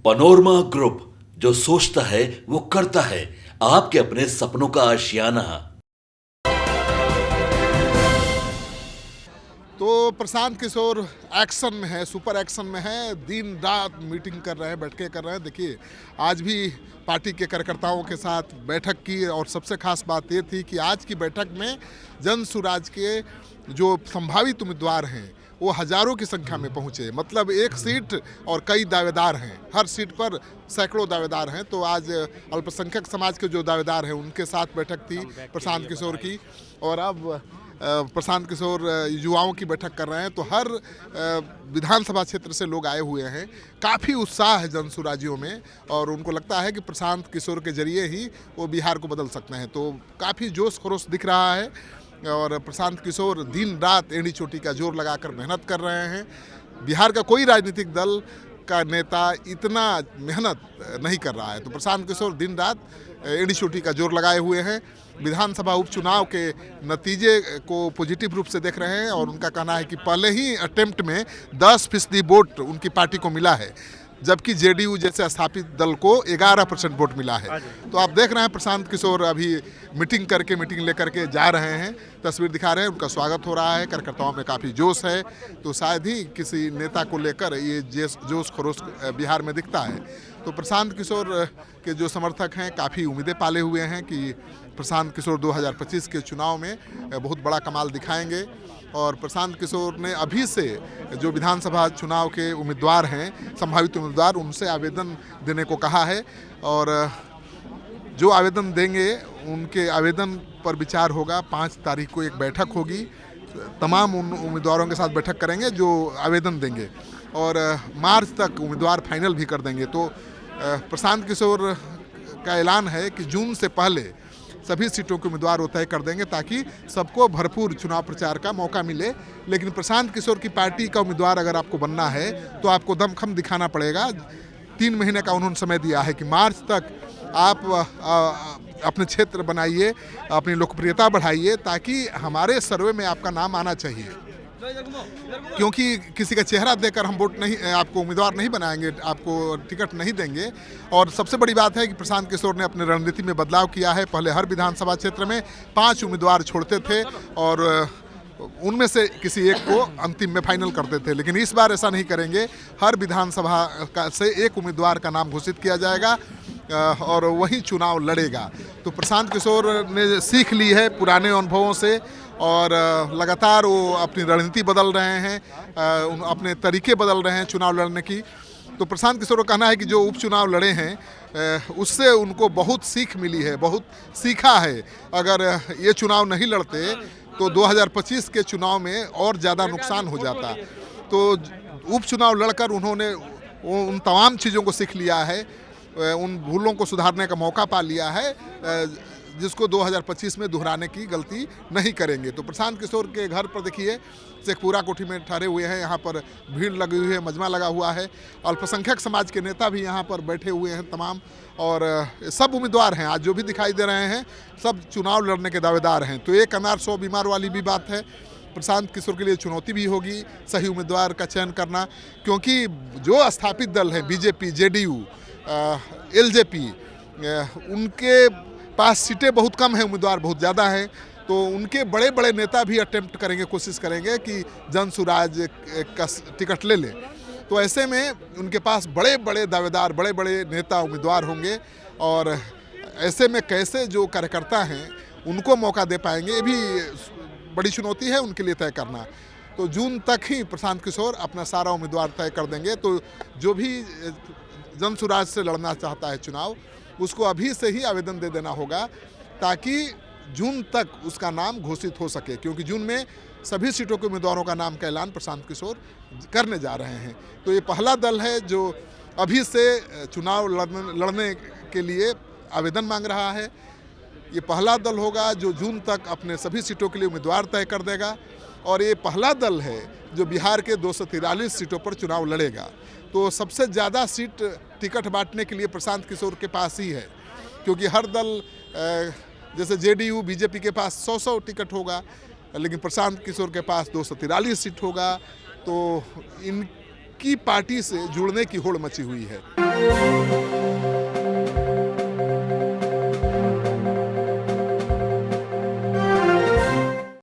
Panorama group, जो सोचता है वो करता है। आपके अपने सपनों का आशियाना। तो प्रशांत किशोर एक्शन में है, सुपर एक्शन में है, दिन रात मीटिंग कर रहे हैं, बैठकें कर रहे हैं। देखिए, आज भी पार्टी के कार्यकर्ताओं के साथ बैठक की और सबसे खास बात ये थी कि आज की बैठक में जन सुराज के जो संभावित उम्मीदवार हैं वो हजारों की संख्या में पहुंचे। मतलब एक सीट और कई दावेदार हैं, हर सीट पर सैकड़ों दावेदार हैं। तो आज अल्पसंख्यक समाज के जो दावेदार हैं उनके साथ बैठक थी प्रशांत किशोर की। और अब प्रशांत किशोर युवाओं की बैठक कर रहे हैं। तो हर विधानसभा क्षेत्र से लोग आए हुए हैं। काफ़ी उत्साह है जनसुराजियों में और उनको लगता है कि प्रशांत किशोर के जरिए ही वो बिहार को बदल सकते हैं। तो काफ़ी जोश खरोश दिख रहा है और प्रशांत किशोर दिन रात एड़ी चोटी का जोर लगाकर मेहनत कर रहे हैं। बिहार का कोई राजनीतिक दल का नेता इतना मेहनत नहीं कर रहा है। तो प्रशांत किशोर दिन रात एड़ी चोटी का जोर लगाए हुए हैं। विधानसभा उपचुनाव के नतीजे को पॉजिटिव रूप से देख रहे हैं और उनका कहना है कि पहले ही अटेम्प्ट में 10% वोट उनकी पार्टी को मिला है, जबकि जेडीयू जैसे स्थापित दल को 11% वोट मिला है। तो आप देख रहे हैं प्रशांत किशोर अभी मीटिंग लेकर के जा रहे हैं, तस्वीर दिखा रहे हैं, उनका स्वागत हो रहा है। कार्यकर्ताओं में काफ़ी जोश है। तो शायद ही किसी नेता को लेकर ये जोश खरोश बिहार में दिखता है। तो प्रशांत किशोर के जो समर्थक हैं काफ़ी उम्मीदें पाले हुए हैं कि प्रशांत किशोर 2025 के चुनाव में बहुत बड़ा कमाल दिखाएंगे। और प्रशांत किशोर ने अभी से जो विधानसभा चुनाव के उम्मीदवार हैं, संभावित उम्मीदवार, उनसे आवेदन देने को कहा है। और जो आवेदन देंगे उनके आवेदन पर विचार होगा। 5 तारीख को एक बैठक होगी, तमाम उन उम्मीदवारों के साथ बैठक करेंगे जो आवेदन देंगे और मार्च तक उम्मीदवार फाइनल भी कर देंगे। तो प्रशांत किशोर का ऐलान है कि जून से पहले सभी सीटों के उम्मीदवार वो तय कर देंगे ताकि सबको भरपूर चुनाव प्रचार का मौका मिले। लेकिन प्रशांत किशोर की पार्टी का उम्मीदवार अगर आपको बनना है तो आपको दमखम दिखाना पड़ेगा। 3 महीने का उन्होंने समय दिया है कि मार्च तक आप अपने क्षेत्र बनाइए, अपनी लोकप्रियता बढ़ाइए ताकि हमारे सर्वे में आपका नाम आना चाहिए। क्योंकि किसी का चेहरा देखकर हम वोट नहीं, आपको उम्मीदवार नहीं बनाएंगे, आपको टिकट नहीं देंगे। और सबसे बड़ी बात है कि प्रशांत किशोर ने अपनी रणनीति में बदलाव किया है। पहले हर विधानसभा क्षेत्र में 5 उम्मीदवार छोड़ते थे और उनमें से किसी एक को अंतिम में फाइनल करते थे, लेकिन इस बार ऐसा नहीं करेंगे। हर विधानसभा से एक उम्मीदवार का नाम घोषित किया जाएगा और वही चुनाव लड़ेगा। तो प्रशांत किशोर ने सीख ली है पुराने अनुभवों से और लगातार वो अपनी रणनीति बदल रहे हैं, अपने तरीके बदल रहे हैं चुनाव लड़ने की। तो प्रशांत किशोर का कहना है कि जो उपचुनाव लड़े हैं उससे उनको बहुत सीख मिली है, बहुत सीखा है। अगर ये चुनाव नहीं लड़ते तो 2025 के चुनाव में और ज़्यादा नुकसान हो जाता। तो उपचुनाव लड़कर उन्होंने उन तमाम चीज़ों को सीख लिया है, उन भूलों को सुधारने का मौका पा लिया है जिसको 2025 में दोहराने की गलती नहीं करेंगे। तो प्रशांत किशोर के घर पर देखिए शेखपुरा कोठी में ठहरे हुए हैं, यहाँ पर भीड़ लगी हुई है, मजमा लगा हुआ है। अल्पसंख्यक समाज के नेता भी यहाँ पर बैठे हुए हैं तमाम, और सब उम्मीदवार हैं आज जो भी दिखाई दे रहे हैं, सब चुनाव लड़ने के दावेदार हैं। तो एक अनार 100 बीमार वाली भी बात है। प्रशांत किशोर के लिए चुनौती भी होगी सही उम्मीदवार का चयन करना, क्योंकि जो स्थापित दल है बीजेपी, जेडीयू, एलजेपी, उनके पास सीटें बहुत कम हैं, उम्मीदवार बहुत ज़्यादा हैं। तो उनके बड़े बड़े नेता भी अटेम्प्ट करेंगे, कोशिश करेंगे कि जन सुराज का टिकट ले लें। तो ऐसे में उनके पास बड़े बड़े दावेदार, बड़े बड़े नेता उम्मीदवार होंगे और ऐसे में कैसे जो कार्यकर्ता हैं उनको मौका दे पाएंगे, ये भी बड़ी चुनौती है उनके लिए तय करना। तो जून तक ही प्रशांत किशोर अपना सारा उम्मीदवार तय कर देंगे। तो जो भी जन सुराज से लड़ना चाहता है चुनाव, उसको अभी से ही आवेदन दे देना होगा ताकि जून तक उसका नाम घोषित हो सके, क्योंकि जून में सभी सीटों के उम्मीदवारों का नाम का ऐलान प्रशांत किशोर करने जा रहे हैं। तो ये पहला दल है जो अभी से चुनाव लड़ने के लिए आवेदन मांग रहा है। ये पहला दल होगा जो जून तक अपने सभी सीटों के लिए उम्मीदवार तय कर देगा और ये पहला दल है जो बिहार के 243 सीटों पर चुनाव लड़ेगा। तो सबसे ज़्यादा सीट टिकट बांटने के लिए प्रशांत किशोर के पास ही है, क्योंकि हर दल जैसे जेडीयू, बीजेपी के पास 100 टिकट होगा, लेकिन प्रशांत किशोर के पास 243 सीट होगा। तो इन की पार्टी से जुड़ने की होड़ मची हुई है।